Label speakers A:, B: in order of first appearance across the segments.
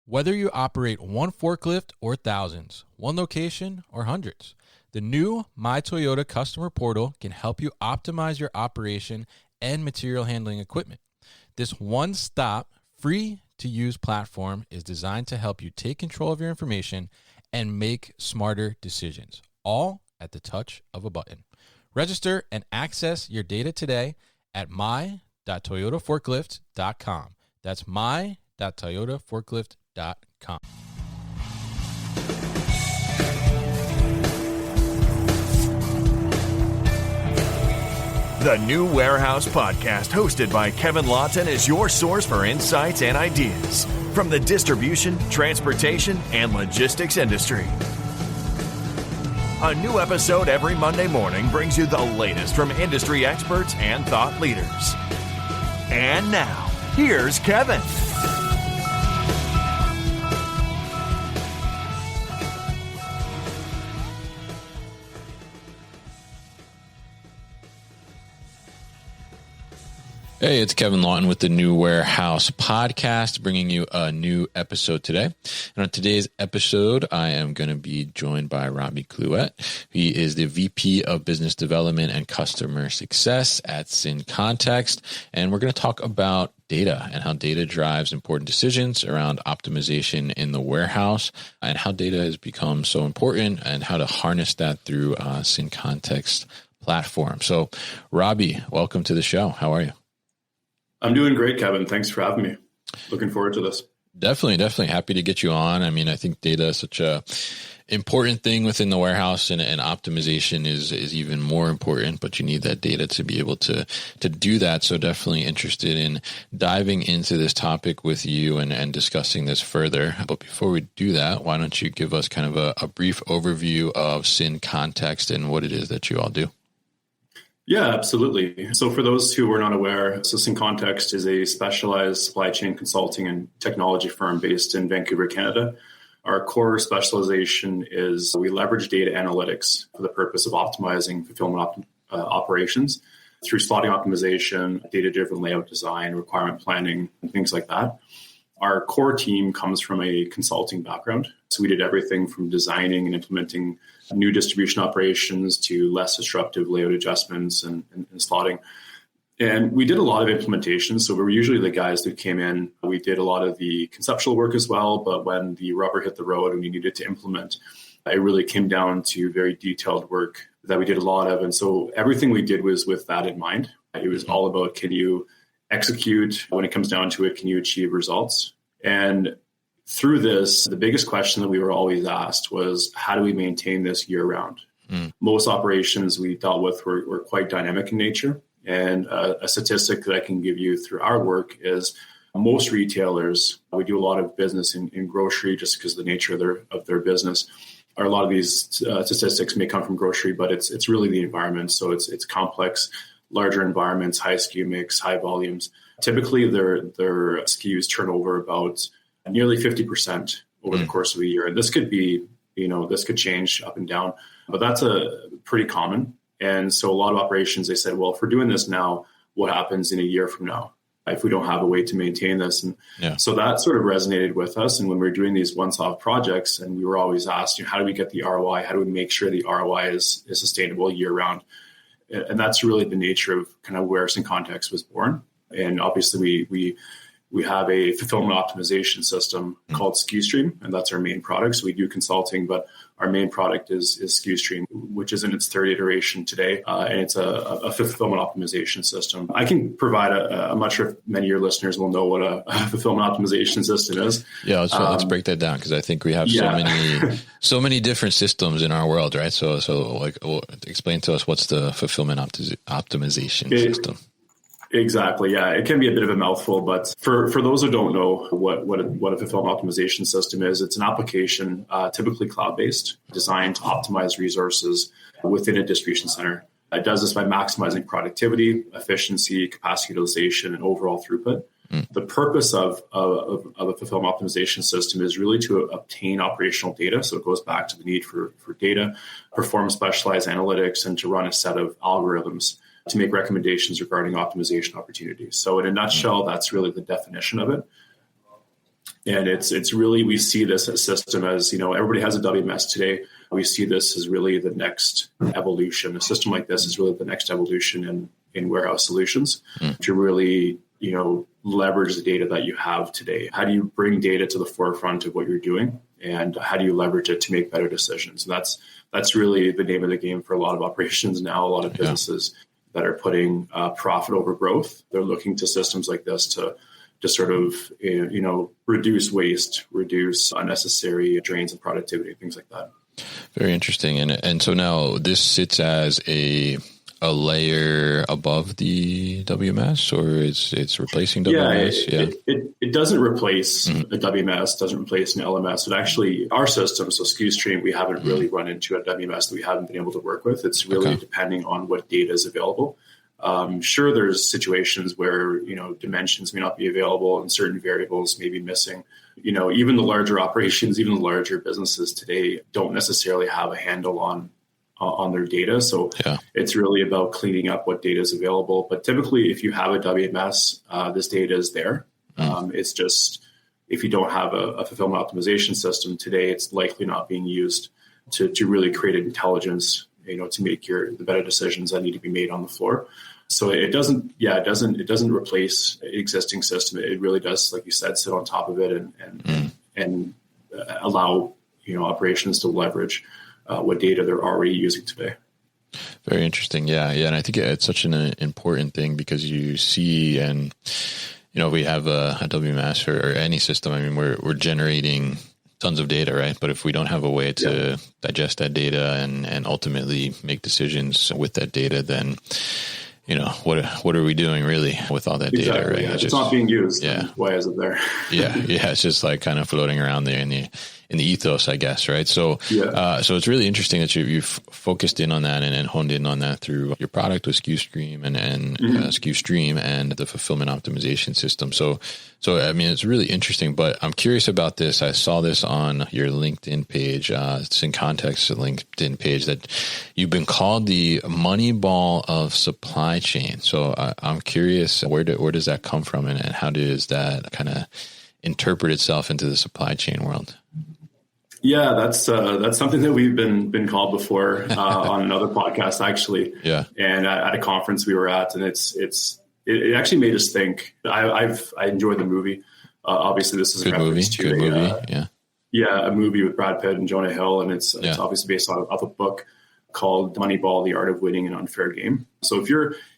A: Whether you operate one forklift or thousands, one location or hundreds, the new My Toyota customer portal can help you optimize your operation and material handling equipment. This one-stop, free-to-use platform is designed to help you take control of your information and make smarter decisions, all at the touch of a button. Register and access your data today at my.toyotaforklift.com. That's my.toyotaforklift.com.
B: The New Warehouse Podcast, hosted by Kevin Lawton, is your source for insights and ideas from the distribution, transportation, and logistics industry. A new episode every Monday morning brings you the latest from industry experts and thought leaders. And now, here's Kevin.
A: Hey, it's Kevin Lawton with the New Warehouse Podcast, bringing you a new episode today. And on today's episode, I am going to be joined by Robbie Cluett. He is the VP of Business Development and Customer Success at Syncontext. And we're going to talk about data and how data drives important decisions around optimization in the warehouse and how data has become so important and how to harness that through Syncontext platform. So, Robbie, welcome to the show. How are you?
C: I'm doing great, Kevin. Thanks for having me. Looking forward to this.
A: Definitely happy to get you on. I mean, I think data is such a important thing within the warehouse, and optimization is even more important, but you need that data to be able to do that. So definitely interested in diving into this topic with you and discussing this further. But before we do that, why don't you give us kind of a brief overview of Syncontext and what it is that you all do?
C: Yeah, absolutely. So for those who are not aware, Syncontext is a specialized supply chain consulting and technology firm based in Vancouver, Canada. Our core specialization is we leverage data analytics for the purpose of optimizing fulfillment operations through slotting optimization, data-driven layout design, requirement planning, and things like that. Our core team comes from a consulting background. So we did everything from designing and implementing new distribution operations to less disruptive layout adjustments and slotting. And we did a lot of implementation. So we were usually the guys that came in. We did a lot of the conceptual work as well. But when the rubber hit the road and we needed to implement, it really came down to very detailed work that we did a lot of. And so everything we did was with that in mind. It was all about, can you execute? When it comes down to it, can you achieve results? And through this, the biggest question that we were always asked was, how do we maintain this year round? Most operations we dealt with were quite dynamic in nature. And a statistic that I can give you through our work is most retailers, we do a lot of business in grocery just because of the nature of their business. Or a lot of these statistics may come from grocery, but it's really the environment. So it's complex, larger environments, high SKU mix, high volumes. Typically, their SKUs turn over about nearly 50% over the course of a year. And this could be, this could change up and down, but that's a pretty common. And so a lot of operations, they said, well, if we're doing this now, what happens in a year from now if we don't have a way to maintain this? And so that sort of resonated with us. And when we were doing these one-off projects, and we were always asked, how do we get the ROI? How do we make sure the ROI is sustainable year round? And that's really the nature of kind of where Syncontext was born. And obviously we have a fulfillment optimization system called SKUstream, and that's our main product. So we do consulting, but our main product is SKUstream, which is in its third iteration today. And it's a fulfillment optimization system. I can provide I'm not sure if many of your listeners will know what a fulfillment optimization system is.
A: Yeah, let's break that down, because I think we have so many different systems in our world, right? So explain to us, what's the fulfillment optimization system?
C: Exactly. Yeah, it can be a bit of a mouthful, but for those who don't know what a fulfillment optimization system is, it's an application, typically cloud-based, designed to optimize resources within a distribution center. It does this by maximizing productivity, efficiency, capacity utilization, and overall throughput. The purpose of a fulfillment optimization system is really to obtain operational data. So it goes back to the need for data, perform specialized analytics, and to run a set of algorithms to make recommendations regarding optimization opportunities. So in a nutshell, that's really the definition of it. And it's really, we see this system as, everybody has a WMS today. We see this as really the next evolution. A system like this is really the next evolution in warehouse solutions to really, leverage the data that you have today. How do you bring data to the forefront of what you're doing? And how do you leverage it to make better decisions? And that's really the name of the game for a lot of operations now. A lot of businesses that are putting profit over growth. They're looking to systems like this to sort of, reduce waste, reduce unnecessary drains of productivity, things like that.
A: Very interesting. And so now this sits as a layer above the WMS, or it's replacing WMS?
C: It doesn't replace a WMS, doesn't replace an LMS. It actually, our system, so SKUstream, we haven't really run into a WMS that we haven't been able to work with. It's really depending on what data is available. Sure, there's situations where, dimensions may not be available and certain variables may be missing. Even the larger operations, even the larger businesses today don't necessarily have a handle on their data. So it's really about cleaning up what data is available. But typically, if you have a WMS, this data is there. It's just, if you don't have a fulfillment optimization system today, it's likely not being used to really create intelligence, to make the better decisions that need to be made on the floor. So it doesn't replace an existing system. It really does, like you said, sit on top of it and allow, operations to leverage what data they're already using today.
A: Very interesting. Yeah. And I think it's such an important thing because you see, and, we have a WMS or any system. I mean, we're generating tons of data, right? But if we don't have a way to digest that data and ultimately make decisions with that data, then, what are we doing really with all that data, right?
C: Yeah. It's not being used. Why is it there?
A: It's just like kind of floating around there in the ethos, I guess, right? So, so it's really interesting that you've focused in on that and honed in on that through your product with SKUstream and SKUstream and the fulfillment optimization system. So I mean, it's really interesting. But I'm curious about this. I saw this on your LinkedIn page, Syncontext LinkedIn page, that you've been called the Moneyball of supply chain. So I'm curious, where does that come from, and how does that kind of interpret itself into the supply chain world?
C: Yeah, that's something that we've been called before on another podcast, actually. Yeah, and at a conference we were at, and it actually made us think. I enjoyed the movie. Obviously, this is a reference to a movie with Brad Pitt and Jonah Hill, and it's obviously based on a book called Moneyball: The Art of Winning an Unfair Game. So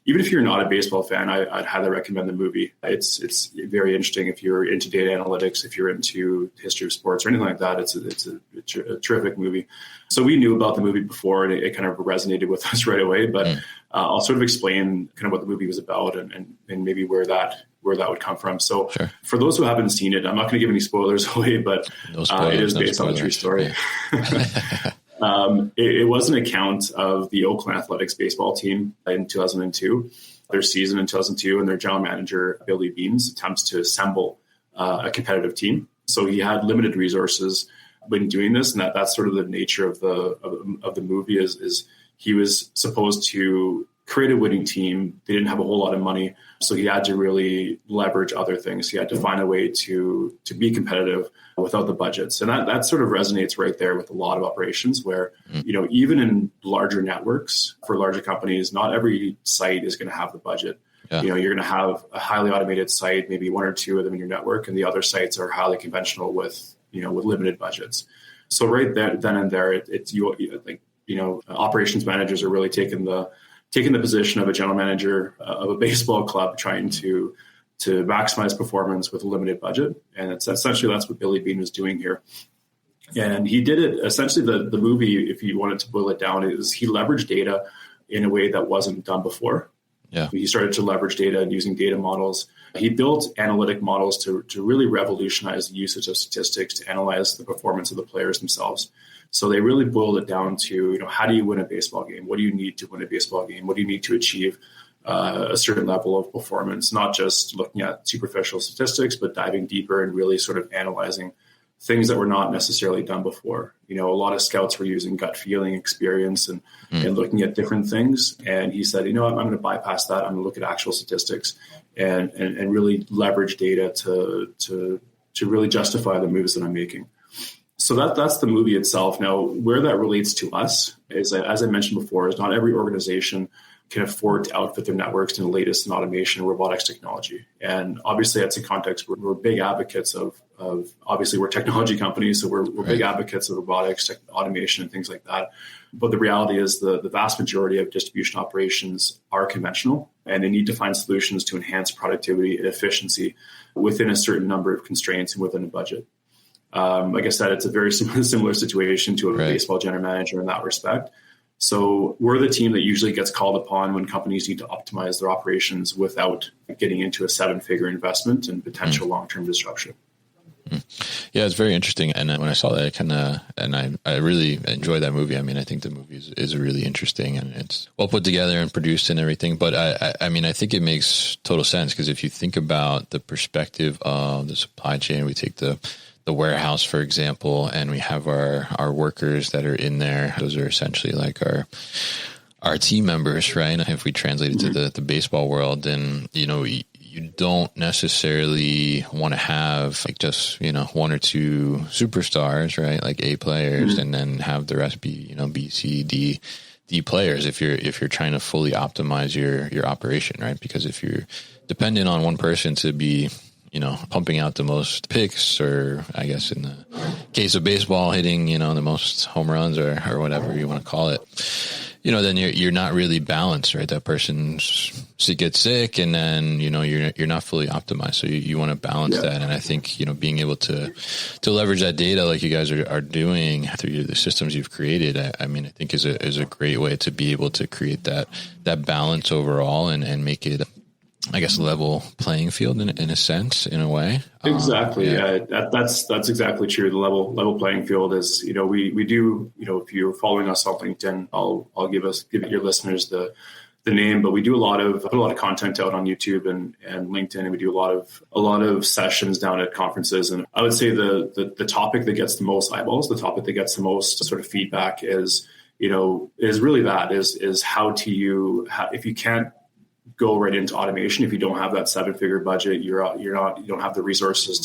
C: even if you're not a baseball fan, I'd highly recommend the movie. It's very interesting if you're into data analytics, if you're into history of sports or anything like that. It's a terrific movie. So we knew about the movie before, and it kind of resonated with us right away. But I'll sort of explain kind of what the movie was about and maybe where that would come from. So for those who haven't seen it, I'm not going to give any spoilers away, but it is based on a true story. It was an account of the Oakland Athletics baseball team in 2002, their season in 2002, and their general manager, Billy Beanes, attempts to assemble a competitive team. So he had limited resources when doing this, and that's sort of the nature of the movie is he was supposed to create a winning team. They didn't have a whole lot of money, so he had to really leverage other things. He had to find a way to be competitive without the budgets. And that sort of resonates right there with a lot of operations where, even in larger networks for larger companies, not every site is going to have the budget. Yeah. You're going to have a highly automated site, maybe one or two of them in your network, and the other sites are highly conventional with limited budgets. So right then and there, operations managers are really taking the position of a general manager of a baseball club trying to maximize performance with a limited budget. And that's what Billy Beane was doing here. And he did it essentially, the movie, if you wanted to boil it down, is he leveraged data in a way that wasn't done before. Yeah. He started to leverage data and using data models. He built analytic models to really revolutionize the usage of statistics to analyze the performance of the players themselves. So they really boiled it down to, how do you win a baseball game? What do you need to win a baseball game? What do you need to achieve a certain level of performance? Not just looking at superficial statistics, but diving deeper and really sort of analyzing things that were not necessarily done before. A lot of scouts were using gut feeling, experience, and looking at different things. And he said, I'm going to bypass that. I'm going to look at actual statistics and really leverage data to really justify the moves that I'm making. So that's the movie itself. Now, where that relates to us is, as I mentioned before, is not every organization can afford to outfit their networks in the latest in automation and robotics technology. And obviously, at Syncontext, we're big advocates of obviously, we're technology companies, so we're big advocates of robotics, automation, and things like that. But the reality is the vast majority of distribution operations are conventional, and they need to find solutions to enhance productivity and efficiency within a certain number of constraints and within a budget. Like I said, it's a very similar situation to a baseball general manager in that respect. So we're the team that usually gets called upon when companies need to optimize their operations without getting into a 7-figure investment and potential long-term disruption.
A: Yeah, it's very interesting. And when I saw that, I really enjoyed that movie. I mean, I think the movie is really interesting, and it's well put together and produced and everything. But I mean, I think it makes total sense, because if you think about the perspective of the supply chain, we take the warehouse, for example, and we have our workers that are in there. Those are essentially like our team members, right? If we translate it to the baseball world, then, you don't necessarily want to have like just, 1 or 2 superstars, right? Like A players, and then have the rest be, B, C, D players if you're trying to fully optimize your operation, right? Because if you're dependent on one person to be, pumping out the most picks, or I guess in the case of baseball, hitting, the most home runs or whatever you want to call it, then you're not really balanced, right? That person gets sick, and then, you're not fully optimized. So you want to balance that. And I think, being able to leverage that data like you guys are doing through the systems you've created, I mean, I think is a great way to be able to create that balance overall and make it, I guess, level playing field in a sense, in a way.
C: Exactly. That's exactly true. The level playing field is, we do, if you're following us on LinkedIn, I'll give your listeners the name, but we do put a lot of content out on YouTube and LinkedIn, and we do a lot of sessions down at conferences. And I would say the topic that gets the most eyeballs, the topic that gets the most sort of feedback is really that is how if you can't go right into automation, if you don't have that 7-figure budget, you don't have the resources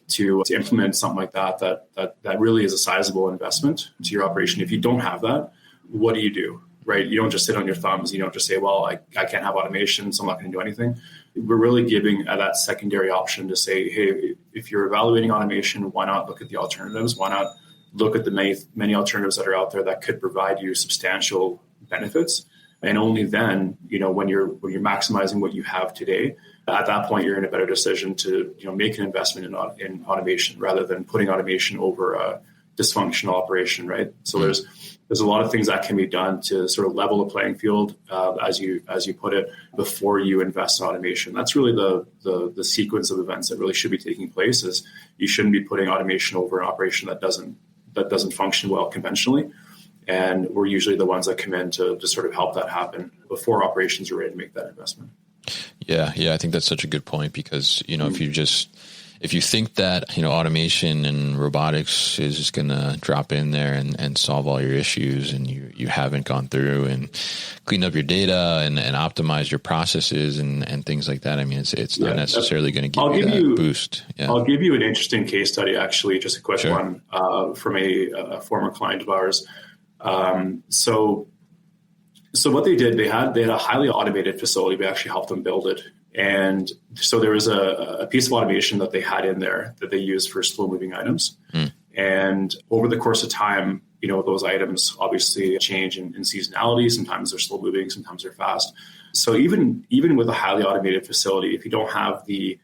C: to implement something like that really is a sizable investment to your operation. If you don't have that, what do you do? Right? You don't just sit on your thumbs. You don't just say, well, I can't have automation, so I'm not going to do anything. We're really giving that secondary option to say, hey, if you're evaluating automation, why not look at the alternatives? Why not look at the many alternatives that are out there that could provide you substantial benefits? And only then, when you're maximizing what you have today, at that point, you're in a better decision to, make an investment in automation rather than putting automation over a dysfunctional operation, right? So there's a lot of things that can be done to sort of level the playing field, as you put it, before you invest in automation. That's really the sequence of events that really should be taking place. Is you shouldn't be putting automation over an operation that doesn't function well conventionally. And we're usually the ones that come in to sort of help that happen before operations are ready to make that investment.
A: Yeah. I think that's such a good point, because, if you think that, automation and robotics is just going to drop in there and solve all your issues, and you haven't gone through and cleaned up your data and optimized your processes and things like that. I mean, it's not necessarily going to give you that boost. Yeah. I'll
C: give you an interesting case study, actually, just a quick one from a former client of ours. So what they did, they had a highly automated facility. We actually helped them build it. And so there was a piece of automation that they had in there that they used for slow moving items. And over the course of time, those items obviously change in seasonality. Sometimes they're slow moving, sometimes they're fast. So even with a highly automated facility, if you don't have the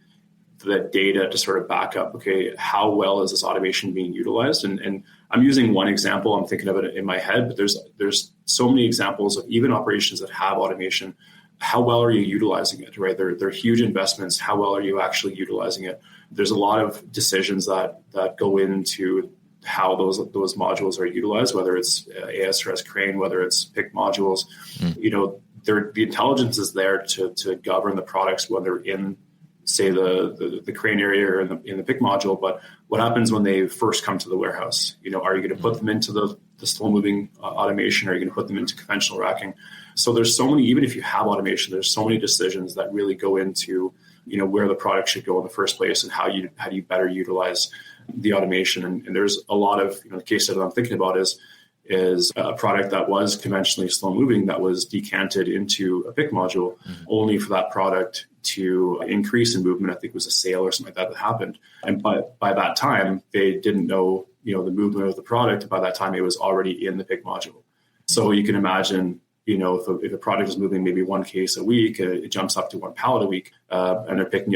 C: data to sort of back up, okay, how well is this automation being utilized? And I'm using one example. I'm thinking of it in my head, but there's so many examples of even operations that have automation. How well are you utilizing it, right? They're huge investments. How well are you actually utilizing it? There's a lot of decisions that go into how those modules are utilized, whether it's AS or S crane, whether it's pick modules. The intelligence is there to govern the products when they're in, say, the crane area or in the pick module. But what happens when they first come to the warehouse? Are you going to put them into the slow moving automation? Or are you going to put them into conventional racking? So there's so many, even if you have automation, there's so many decisions that really go into where the product should go in the first place and how do you better utilize the automation. And there's a lot of, the case study that I'm thinking about is a product that was conventionally slow moving that was decanted into a pick module, only for that product to increase in movement. I think it was a sale or something like that happened. And by that time, they didn't know, the movement of the product. By that time, it was already in the pick module. So you can imagine, if a product is moving maybe one case a week, it jumps up to 1 pallet a week, and they're picking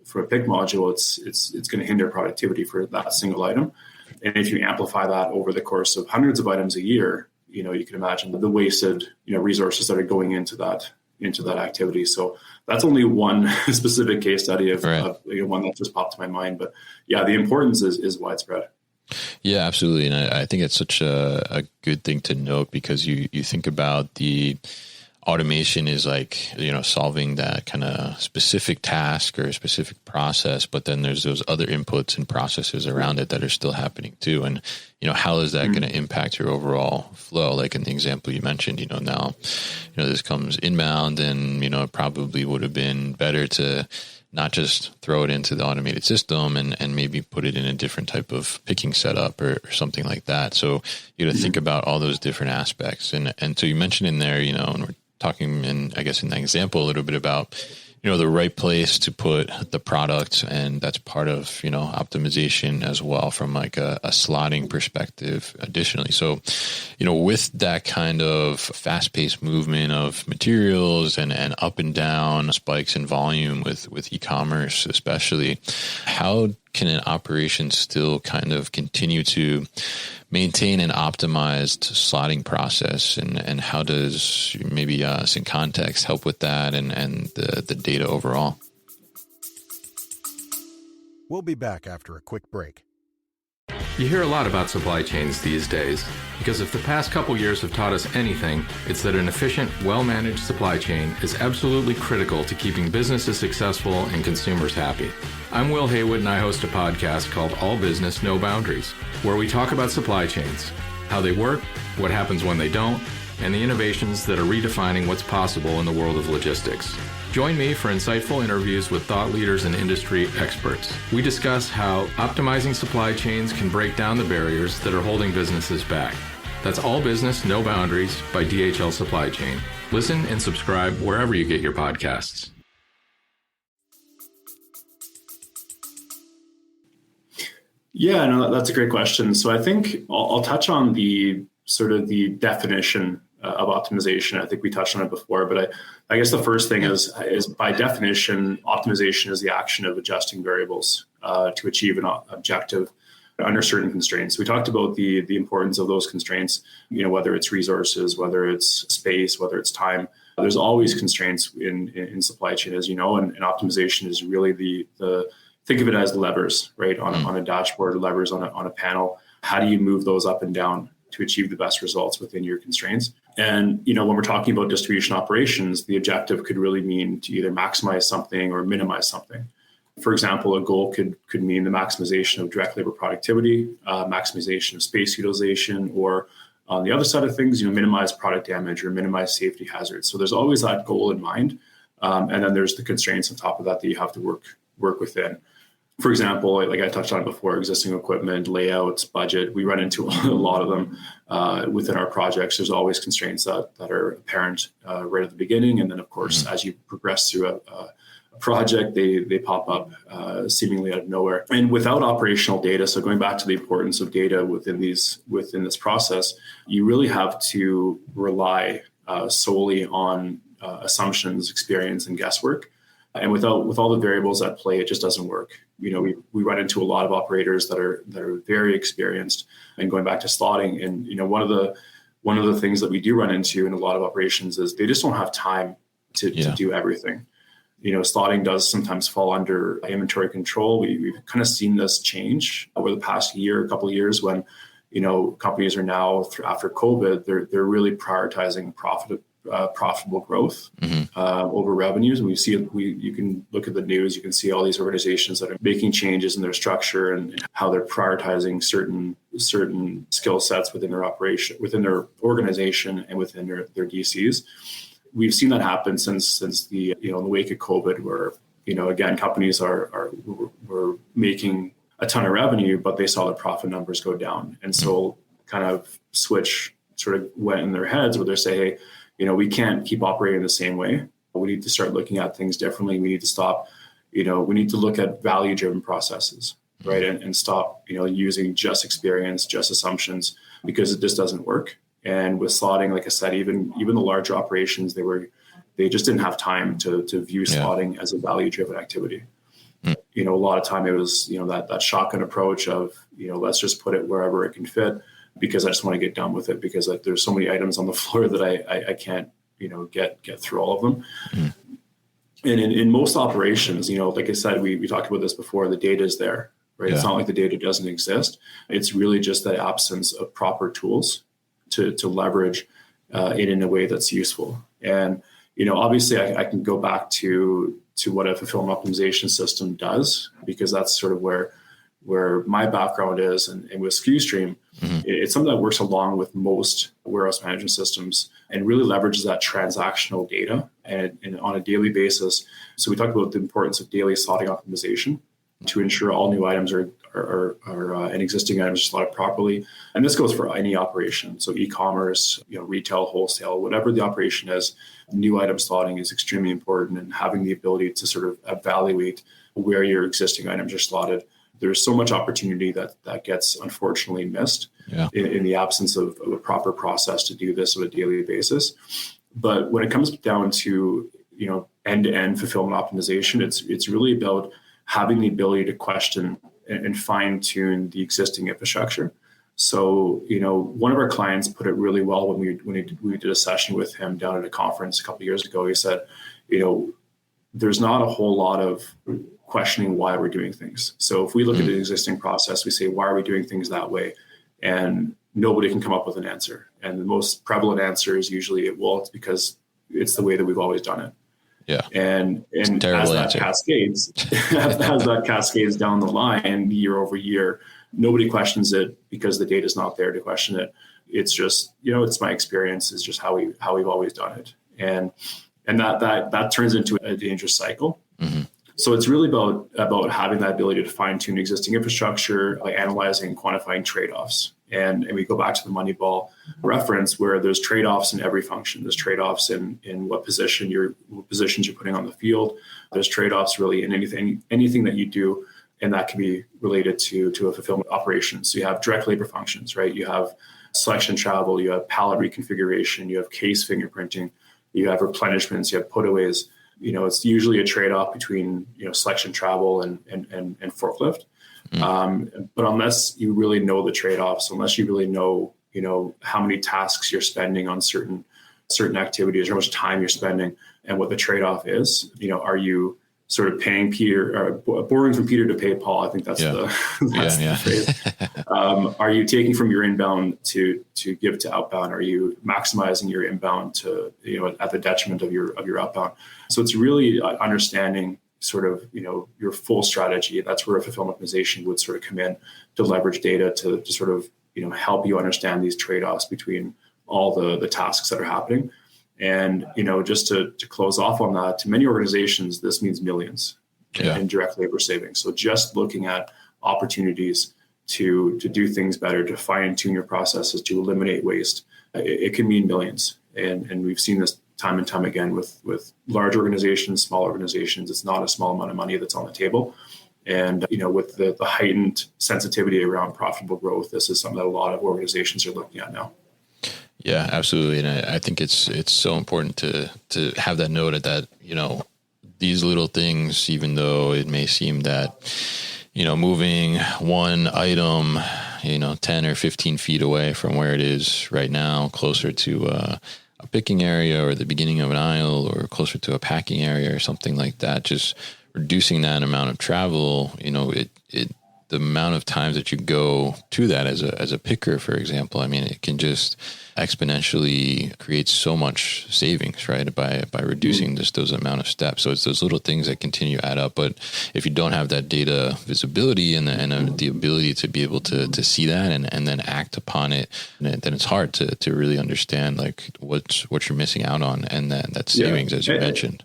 C: for a pick module, it's going to hinder productivity for that single item. And if you amplify that over the course of hundreds of items a year, you can imagine the wasted, resources that are going into that activity. So that's only one specific case study of one that just popped to my mind. But yeah, the importance is widespread.
A: Yeah, absolutely. And I think it's such a good thing to note, because you think about the automation is like, solving that kind of specific task or a specific process, but then there's those other inputs and processes around it that are still happening too. And, how is that going to impact your overall flow? Like in the example you mentioned, now, this comes inbound, and, it probably would have been better to not just throw it into the automated system and maybe put it in a different type of picking setup or something like that. So you got to think about all those different aspects. And so you mentioned in there, and we're talking in, I guess, in that example, a little bit about, the right place to put the product. And that's part of, optimization as well from like a slotting perspective additionally. So, with that kind of fast paced movement of materials and up and down spikes in volume with e-commerce, especially, how can an operation still kind of continue to maintain an optimized slotting process, and how does maybe Syncontext help with that and the data overall?
D: We'll be back after a quick break.
E: You hear a lot about supply chains these days, because if the past couple years have taught us anything, it's that an efficient, well-managed supply chain is absolutely critical to keeping businesses successful and consumers happy. I'm Will Haywood, and I host a podcast called All Business, No Boundaries, where we talk about supply chains, how they work, what happens when they don't, and the innovations that are redefining what's possible in the world of logistics. Join me for insightful interviews with thought leaders and industry experts. We discuss how optimizing supply chains can break down the barriers that are holding businesses back. That's All Business, No Boundaries by DHL Supply Chain. Listen and subscribe wherever you get your podcasts.
C: Yeah, no, that's a great question. So I think I'll touch on the sort of the definition of optimization. I think we touched on it before, but I guess the first thing is by definition, optimization is the action of adjusting variables to achieve an objective under certain constraints. We talked about the importance of those constraints, whether it's resources, whether it's space, whether it's time. There's always constraints in supply chain, as you know, and optimization is really the think of it as levers, right? On a dashboard, levers on a panel. How do you move those up and down to achieve the best results within your constraints? And, when we're talking about distribution operations, the objective could really mean to either maximize something or minimize something. For example, a goal could mean the maximization of direct labor productivity, maximization of space utilization, or on the other side of things, minimize product damage or minimize safety hazards. So there's always that goal in mind. And then there's the constraints on top of that you have to work within. For example, like I touched on before, existing equipment, layouts, budget, we run into a lot of them within our projects. There's always constraints that are apparent right at the beginning. And then, of course, as you progress through a project, they pop up seemingly out of nowhere. And without operational data, so going back to the importance of data within this process, you really have to rely solely on assumptions, experience, and guesswork. And with all the variables at play, it just doesn't work. We run into a lot of operators that are very experienced. And going back to slotting, and one of the things that we do run into in a lot of operations is they just don't have time to do everything. Slotting does sometimes fall under inventory control. We've kind of seen this change over the past couple of years when companies are now after COVID, they're really prioritizing profitable growth over revenues. And you can look at the news, you can see all these organizations that are making changes in their structure and how they're prioritizing certain skill sets within their operation, within their organization, and within their DCs. We've seen that happen since the in the wake of COVID, where again, companies were making a ton of revenue, but they saw the profit numbers go down. And so kind of switch sort of went in their heads where they say, hey, we can't keep operating the same way. We need to start looking at things differently. We need to stop, we need to look at value-driven processes, right? And stop, using just experience, just assumptions, because it just doesn't work. And with slotting, like I said, even the larger operations, they just didn't have time to view slotting as a value-driven activity. A lot of time it was, that shotgun approach of, let's just put it wherever it can fit because I just want to get done with it because there's so many items on the floor that I can't, get through all of them. And in most operations, like I said, we talked about this before, the data is there, right? Yeah. It's not like the data doesn't exist. It's really just the absence of proper tools to leverage it in a way that's useful. And, obviously I can go back to what a fulfillment optimization system does, because that's sort of where my background is. And with SKUstream, it's something that works along with most warehouse management systems and really leverages that transactional data and on a daily basis. So we talked about the importance of daily slotting optimization to ensure all new items are and existing items are slotted properly. And this goes for any operation. So e-commerce, retail, wholesale, whatever the operation is, new item slotting is extremely important, and having the ability to sort of evaluate where your existing items are slotted. There's so much opportunity that gets unfortunately missed in the absence of a proper process to do this on a daily basis. But when it comes down to, end-to-end fulfillment optimization, it's really about having the ability to question and fine-tune the existing infrastructure. So, one of our clients put it really well when we did a session with him down at a conference a couple of years ago. He said, there's not a whole lot of questioning why we're doing things. So if we look at the existing process, we say, why are we doing things that way? And nobody can come up with an answer. And the most prevalent answer is usually, it's because it's the way that we've always done it.
A: Yeah.
C: And as that cascades down the line year over year, nobody questions it because the data is not there to question it. It's just, it's my experience. It's just how we've always done it. And that turns into a dangerous cycle. Mm-hmm. So it's really about having that ability to fine tune existing infrastructure by analyzing and quantifying trade-offs. And we go back to the Moneyball reference where there's trade-offs in every function. There's trade-offs in what positions you're putting on the field. There's trade-offs really in anything that you do, and that can be related to a fulfillment operation. So you have direct labor functions, right? You have selection travel, you have pallet reconfiguration, you have case fingerprinting, you have replenishments, you have putaways. It's usually a trade-off between, selection travel and forklift. But unless you really know the trade-offs, unless you really know, how many tasks you're spending on certain activities, or how much time you're spending and what the trade-off is, are you sort of paying Peter or borrowing from Peter to pay Paul? I think that's the phrase. Are you taking from your inbound to give to outbound? Are you maximizing your inbound to, at the detriment of your outbound? So it's really understanding sort of, your full strategy. That's where a fulfillment optimization would sort of come in to leverage data to sort of, help you understand these trade-offs between all the tasks that are happening. And, just to close off on that, to many organizations, this means millions in direct labor savings. So just looking at opportunities to do things better, to fine tune your processes, to eliminate waste, it can mean millions. And we've seen this time and time again with large organizations, small organizations. It's not a small amount of money that's on the table. And, with the heightened sensitivity around profitable growth, this is something that a lot of organizations are looking at now.
A: Yeah, absolutely. And I think it's so important to have that noted that, these little things, even though it may seem that, moving one item, 10 or 15 feet away from where it is right now, closer to a picking area or the beginning of an aisle or closer to a packing area or something like that, just reducing that amount of travel, the amount of times that you go to that as a picker, for example, it can just exponentially create so much savings, right? By reducing those amount of steps. So it's those little things that continue to add up. But if you don't have that data visibility and the ability to be able to see that and then act upon it, then it's hard to really understand like what you're missing out on, and that savings, as you mentioned.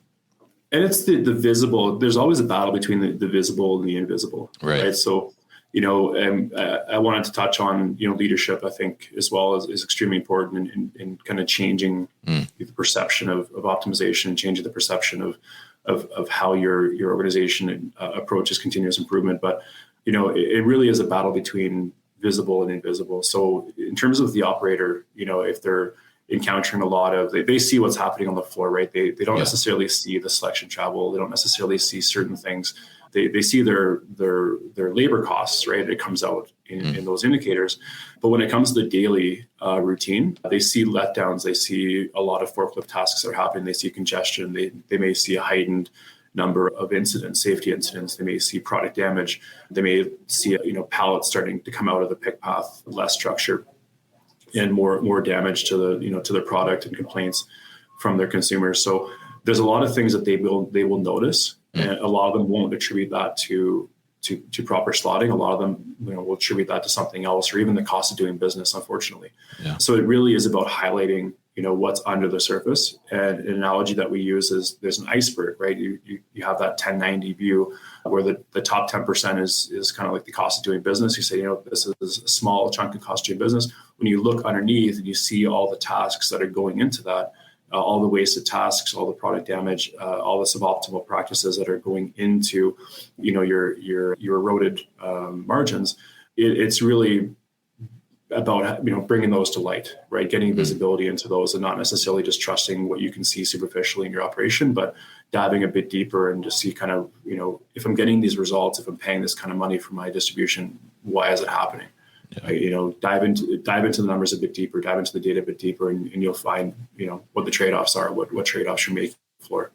C: And it's the visible. There's always a battle between the visible and the invisible, right? So, I wanted to touch on, leadership, I think, as well is extremely important in kind of changing the perception of optimization, changing the perception of how your organization approaches continuous improvement. But, it really is a battle between visible and invisible. So in terms of the operator, if they're encountering a lot of, they see what's happening on the floor, right? They don't necessarily see the selection travel. They don't necessarily see certain things. They see their labor costs, right? It comes out in those indicators. But when it comes to the daily routine, they see letdowns. They see a lot of forklift tasks that are happening. They see congestion. They may see a heightened number of incidents, safety incidents. They may see product damage. They may see, pallets starting to come out of the pick path, less structure, and more damage to to their product, and complaints from their consumers. So there's a lot of things that they will notice, and a lot of them won't attribute that to proper slotting. A lot of them will attribute that to something else, or even the cost of doing business, unfortunately. Yeah. So it really is about highlighting what's under the surface. And an analogy that we use is there's an iceberg, right? You have that 1090 view where the top 10% is kind of like the cost of doing business. You say, this is a small chunk of cost of doing business. When you look underneath and you see all the tasks that are going into that, all the wasted tasks, all the product damage, all the suboptimal practices that are going into, your eroded margins, it's really about bringing those to light, right? Getting visibility into those, and not necessarily just trusting what you can see superficially in your operation, but diving a bit deeper and just see kind of if I'm getting these results, if I'm paying this kind of money for my distribution, why is it happening? Yeah. Dive into the numbers a bit deeper, dive into the data a bit deeper, and you'll find what the trade-offs are, what trade-offs you're making for.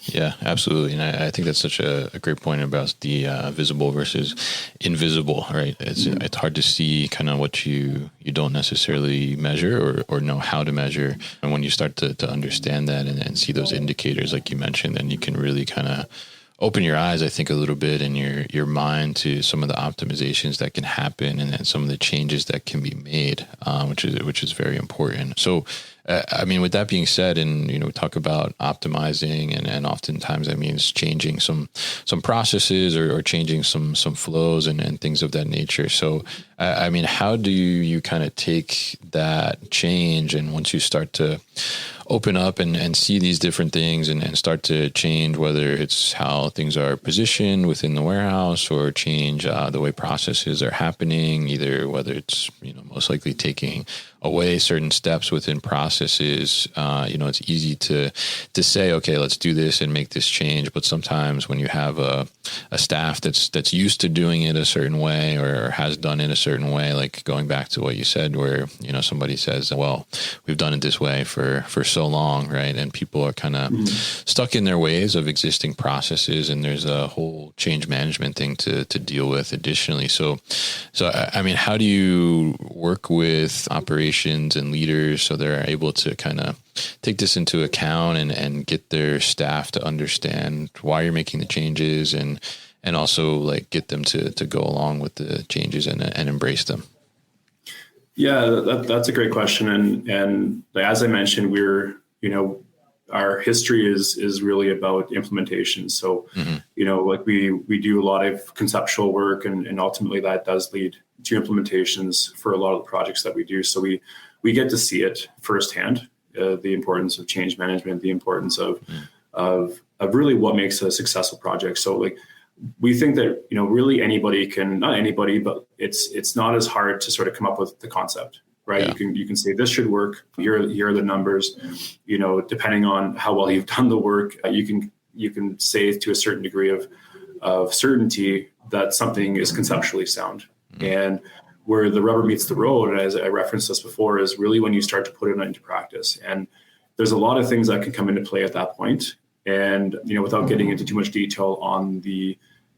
A: Yeah, absolutely. And I think that's such a great point about the visible versus invisible, right? It's hard to see kind of what you don't necessarily measure or know how to measure. And when you start to understand that and see those indicators, like you mentioned, then you can really kind of open your eyes, I think, a little bit in your mind to some of the optimizations that can happen, and some of the changes that can be made, which is very important. So, with that being said, and we talk about optimizing, and oftentimes that means changing some processes or changing some flows and things of that nature. So, how do you kind of take that change, and once you start to open up and see these different things and start to change, whether it's how things are positioned within the warehouse, or change the way processes are happening, either whether it's most likely taking away certain steps within processes. It's easy to say, okay, let's do this and make this change. But sometimes when you have a staff that's used to doing it a certain way, or has done it a certain way, like going back to what you said, where somebody says, well, we've done it this way for so long, right? And people are kind of stuck in their ways of existing processes, and there's a whole change management thing to deal with additionally. So how do you work with operations and leaders so they're able to kind of take this into account and get their staff to understand why you're making the changes, and also like get them to go along with the changes and embrace them?
C: Yeah, that's a great question. And as I mentioned, our history is really about implementation. So, we do a lot of conceptual work, and ultimately that does lead to implementations for a lot of the projects that we do. So we get to see it firsthand, the importance of change management, the importance of really what makes a successful project. So we think that, really anybody can, not anybody, but it's not as hard to sort of come up with the concept, right? Yeah. You can say this should work. Here are the numbers, depending on how well you've done the work, you can say to a certain degree of certainty that something is conceptually sound. And where the rubber meets the road, as I referenced this before, is really when you start to put it into practice. And there's a lot of things that can come into play at that point. And, without getting into too much detail on the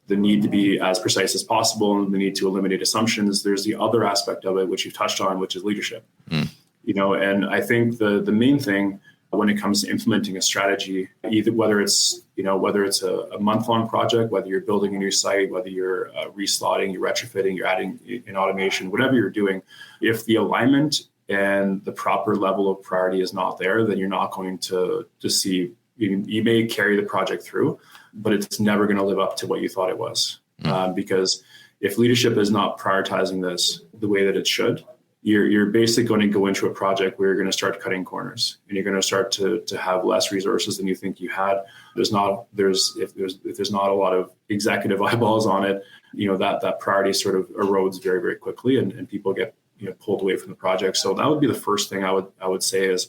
C: need to be as precise as possible and the need to eliminate assumptions, there's the other aspect of it, which you've touched on, which is leadership. And I think the main thing when it comes to implementing a strategy, either whether it's a month-long project, whether you're building a new site, whether you're reslotting, you're retrofitting, you're adding in automation, whatever you're doing, if the alignment and the proper level of priority is not there, then you're not going to see you may carry the project through, but it's never going to live up to what you thought it was. Because if leadership is not prioritizing this the way that it should, you're basically going to go into a project where you're going to start cutting corners, and you're going to start to have less resources than you think you had. If there's not a lot of executive eyeballs on it, that priority sort of erodes very, very quickly, and people get pulled away from the project. So that would be the first thing I would say is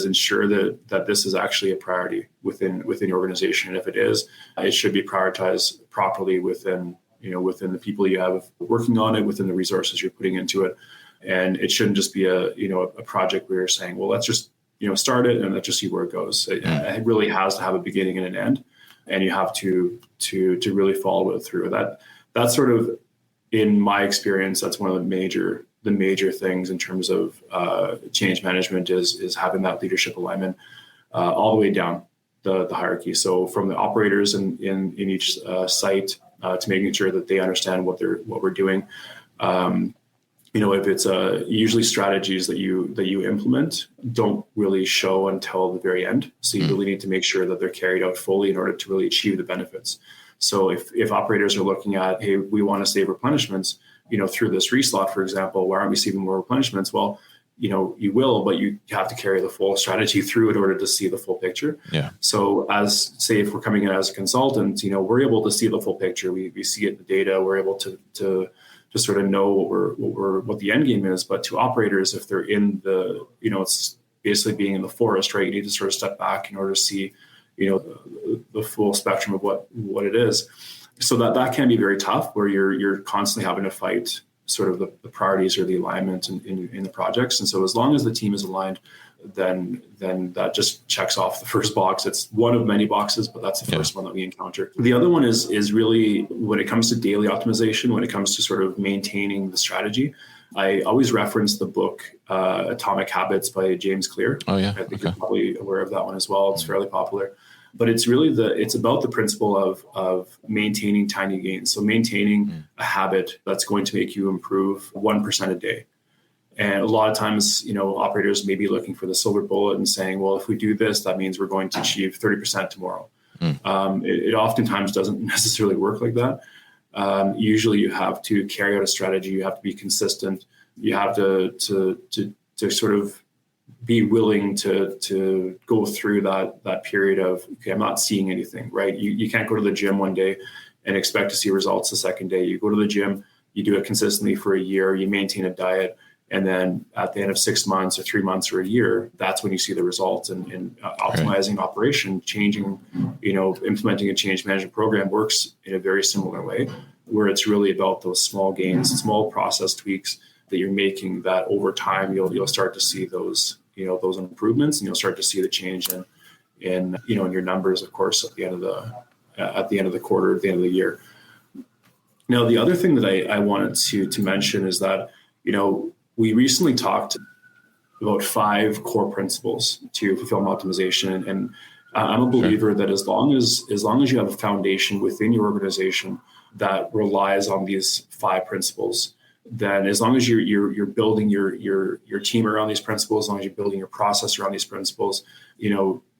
C: ensure that this is actually a priority within your organization. And if it is, it should be prioritized properly within the people you have working on it, within the resources you're putting into it. And it shouldn't just be a project where you're saying, well, let's just, start it and let's just see where it goes. It really has to have a beginning and an end, and you have to really follow it through. That's sort of, in my experience, that's one of the major things in terms of change management is having that leadership alignment all the way down the hierarchy. So from the operators in each site to making sure that they understand what we're doing. If it's usually strategies that you implement don't really show until the very end. So you really need to make sure that they're carried out fully in order to really achieve the benefits. So if operators are looking at, hey, we want to save replenishments, through this reslot, for example, why aren't we saving more replenishments? Well, you will, but you have to carry the full strategy through in order to see the full picture. Yeah. So if we're coming in as a consultant, we're able to see the full picture. We see it in the data. We're able to sort of know what the end game is. But to operators, if they're in the, it's basically being in the forest, right? You need to sort of step back in order to see, the full spectrum of what it is. So that can be very tough, where you're constantly having to fight sort of the priorities or the alignment in the projects. And so as long as the team is aligned, then that just checks off the first box. It's one of many boxes, but that's the first one that we encounter. The other one is really when it comes to daily optimization, when it comes to sort of maintaining the strategy. I always reference the book Atomic Habits by James Clear. Oh yeah, I think you're probably aware of that one as well. It's fairly popular. But it's really it's about the principle of maintaining tiny gains. So maintaining a habit that's going to make you improve 1% a day. And a lot of times, operators may be looking for the silver bullet and saying, well, if we do this, that means we're going to achieve 30% tomorrow. It oftentimes doesn't necessarily work like that. Usually you have to carry out a strategy. You have to be consistent. You have to sort of be willing to go through that period of, okay, I'm not seeing anything, right? You can't go to the gym one day and expect to see results the second day. You go to the gym, you do it consistently for a year, you maintain a diet, and then at the end of 6 months or 3 months or a year, that's when you see the results. And optimizing operation, changing, implementing a change management program works in a very similar way, where it's really about those small gains, small process tweaks that you're making, that over time you'll start to see those improvements, and you'll start to see the change in your numbers, of course, at the end of the quarter, at the end of the year. Now, the other thing that I wanted to mention is that, we recently talked about 5 core principles to fulfillment optimization. And I'm a believer that as long as you have a foundation within your organization that relies on these 5 principles, then as long as you're building your team around these principles, as long as you're building your process around these principles,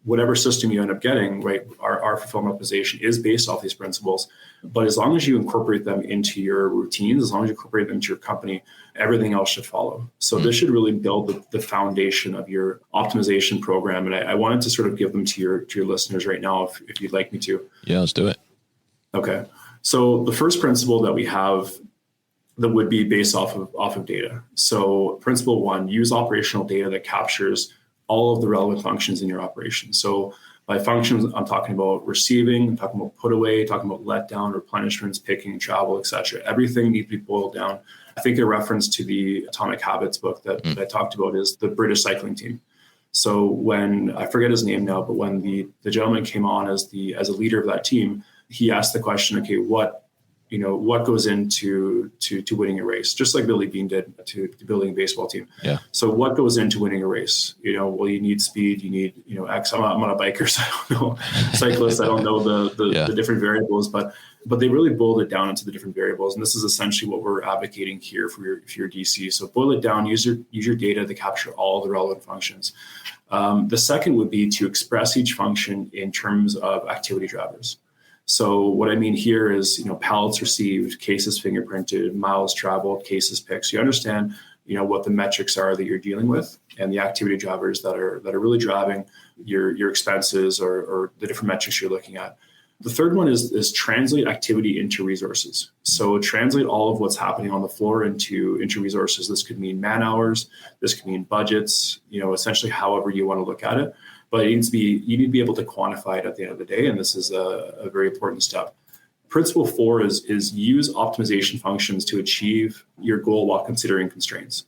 C: whatever system you end up getting, right, our fulfillment optimization is based off these principles. But as long as you incorporate them into your routines, as long as you incorporate them into your company, everything else should follow. So this should really build the foundation of your optimization program. And I wanted to sort of give them to your listeners right now, if you'd like me to.
A: Yeah, let's do it.
C: Okay. So the first principle that we have that would be based off of data. So principle 1, use operational data that captures all of the relevant functions in your operation. So by functions, I'm talking about receiving, I'm talking about put away, talking about let down, replenishments, picking, travel, etc. Everything needs to be boiled down. I think a reference to the Atomic Habits book that I talked about is the British cycling team. So when, I forget his name now, but when the gentleman came on as a leader of that team, he asked the question, okay, what what goes into winning a race, just like Billy Beane did to building a baseball team.
A: Yeah.
C: So what goes into winning a race? Well, you need speed, you need, X. I'm on a biker, so I don't know cyclists. I don't know the different variables, but they really boiled it down into the different variables. And this is essentially what we're advocating here for your DC. So boil it down, use your data to capture all the relevant functions. The second would be to express each function in terms of activity drivers. So what I mean here is, pallets received, cases fingerprinted, miles traveled, cases picked. So you understand, what the metrics are that you're dealing with and the activity drivers that are really driving your expenses or the different metrics you're looking at. The third one is translate activity into resources. So translate all of what's happening on the floor into resources. This could mean man hours. This could mean budgets, essentially however you want to look at it. But you need to be able to quantify it at the end of the day. And this is a very important step. Principle 4 is use optimization functions to achieve your goal while considering constraints.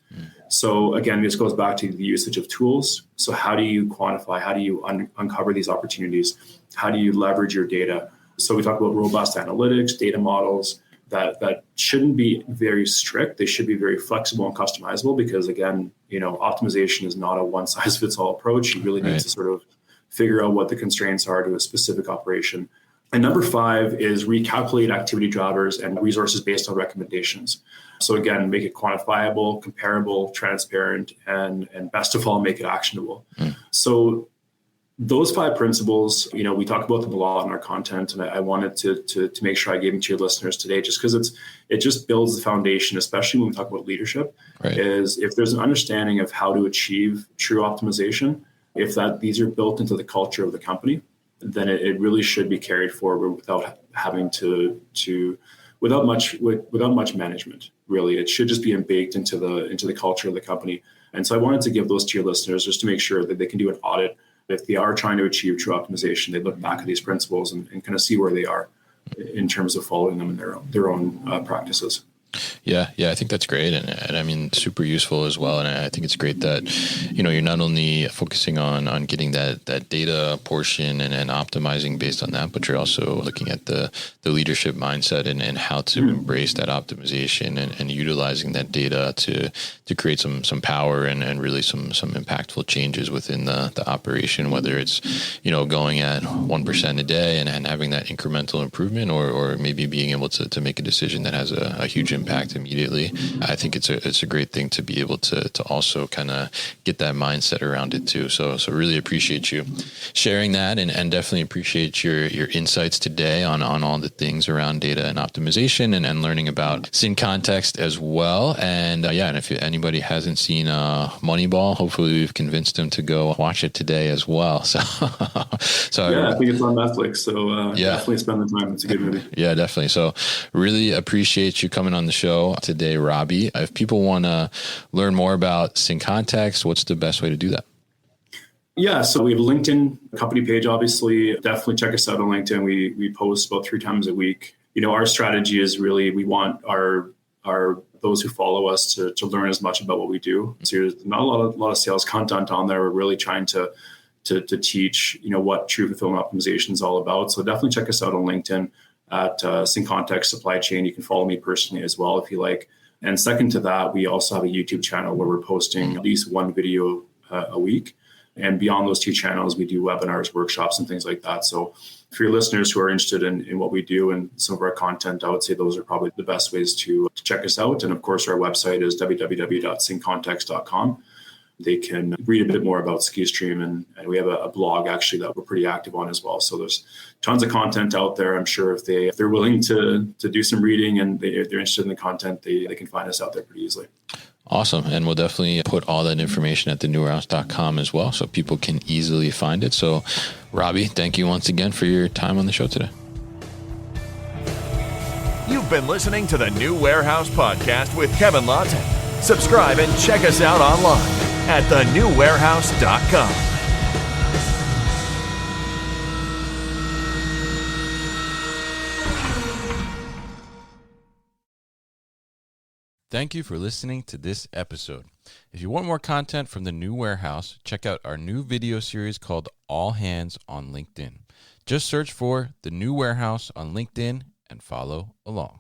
C: So again, this goes back to the usage of tools. So how do you quantify? How do you uncover these opportunities? How do you leverage your data? So we talk about robust analytics, data models that shouldn't be very strict. They should be very flexible and customizable because, again, optimization is not a one-size-fits-all approach. You really need to sort of figure out what the constraints are to a specific operation. And number 5 is recalculate activity drivers and resources based on recommendations. So again, make it quantifiable, comparable, transparent, and best of all, make it actionable. So those 5 principles, we talk about them a lot in our content, and I wanted to make sure I gave them to your listeners today, just because it just builds the foundation, especially when we talk about leadership, is if there's an understanding of how to achieve true optimization, if these are built into the culture of the company, then it really should be carried forward without having without much management. Really, it should just be baked into the culture of the company. And so I wanted to give those to your listeners just to make sure that they can do an audit. If they are trying to achieve true optimization, they look back at these principles and kind of see where they are in terms of following them in their own practices.
A: Yeah, I think that's great. And I mean, super useful as well. And I think it's great that, you're not only focusing on getting that data portion and optimizing based on that, but you're also looking at the leadership mindset and how to embrace that optimization and utilizing that data to create some power and really some impactful changes within the operation, whether it's, going at 1% a day and having that incremental improvement or maybe being able to make a decision that has a huge impact immediately. I think it's a great thing to be able to also kind of get that mindset around it too. So really appreciate you sharing that and definitely appreciate your insights today on all the things around data and optimization and learning about Syncontext as well. And and if anybody hasn't seen Moneyball, hopefully we've convinced them to go watch it today as well. So
C: I think it's on Netflix. So definitely spend the time. It's a good movie. Yeah,
A: definitely. So really appreciate you coming on the show today, Robbie. If people want to learn more about Syncontext, what's the best way to do that?
C: Yeah, so we have a LinkedIn company page, obviously. Definitely check us out on LinkedIn. We post about 3 times a week. Our strategy is really we want our those who follow us to learn as much about what we do. So there's not a lot of sales content on there. We're really trying to teach, what true fulfillment optimization is all about. So definitely check us out on LinkedIn at Syncontext Supply Chain. You can follow me personally as well if you like. And second to that, we also have a YouTube channel where we're posting at least 1 video a week. And beyond those 2 channels, we do webinars, workshops, and things like that. So for your listeners who are interested in what we do and some of our content, I would say those are probably the best ways to check us out. And of course, our website is www.syncontext.com. They can read a bit more about SkiStream, and we have a blog actually that we're pretty active on as well. So there's tons of content out there. I'm sure if they're willing to do some reading and if they're interested in the content, they can find us out there pretty easily.
A: Awesome. And we'll definitely put all that information at thenewwarehouse.com as well, so people can easily find it. So Robbie, thank you once again for your time on the show today.
B: You've been listening to the New Warehouse Podcast with Kevin Lawton. Subscribe and check us out online at thenewwarehouse.com.
A: Thank you for listening to this episode. If you want more content from the New Warehouse, check out our new video series called All Hands on LinkedIn. Just search for the New Warehouse on LinkedIn and follow along.